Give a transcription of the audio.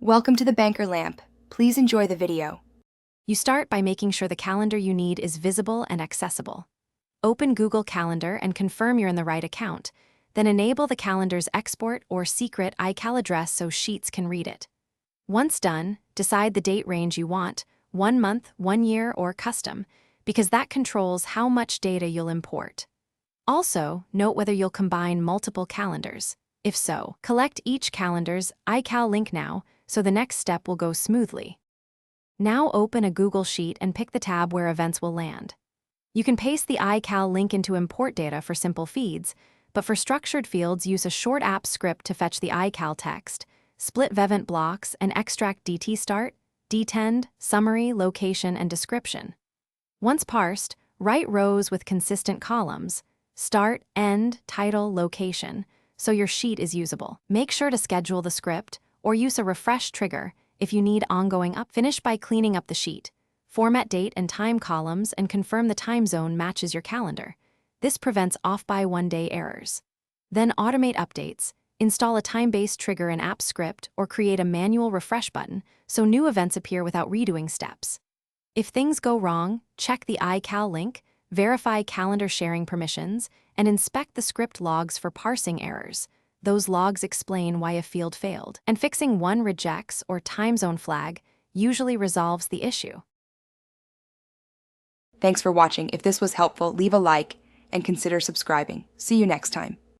Welcome to the Banker Lamp. Please enjoy the video. You start by making sure the calendar you need is visible and accessible. Open Google Calendar and confirm you're in the right account. Then enable the calendar's export or secret iCal address so Sheets can read it. Once done, decide the date range you want, 1 month, 1 year, or custom, because that controls how much data you'll import. Also, note whether you'll combine multiple calendars. If so, collect each calendar's iCal link now, so the next step will go smoothly. Now open a Google Sheet and pick the tab where events will land. You can paste the iCal link into import data for simple feeds, but for structured fields use a short app script to fetch the iCal text, split event blocks, and extract DT start, DTend, summary, location, and description. Once parsed, write rows with consistent columns, start, end, title, location, so your sheet is usable. Make sure to schedule the script or use a refresh trigger if you need ongoing up. Finish by cleaning up the sheet. Format date and time columns and confirm the time zone matches your calendar. This prevents off-by-1-day errors. Then automate updates, install a time-based trigger in app script, or create a manual refresh button so new events appear without redoing steps. If things go wrong, check the iCal link, verify calendar sharing permissions, and inspect the script logs for parsing errors. Those logs explain why a field failed, and fixing one rejects or time zone flag usually resolves the issue. Thanks for watching. If this was helpful, leave a like and consider subscribing. See you next time.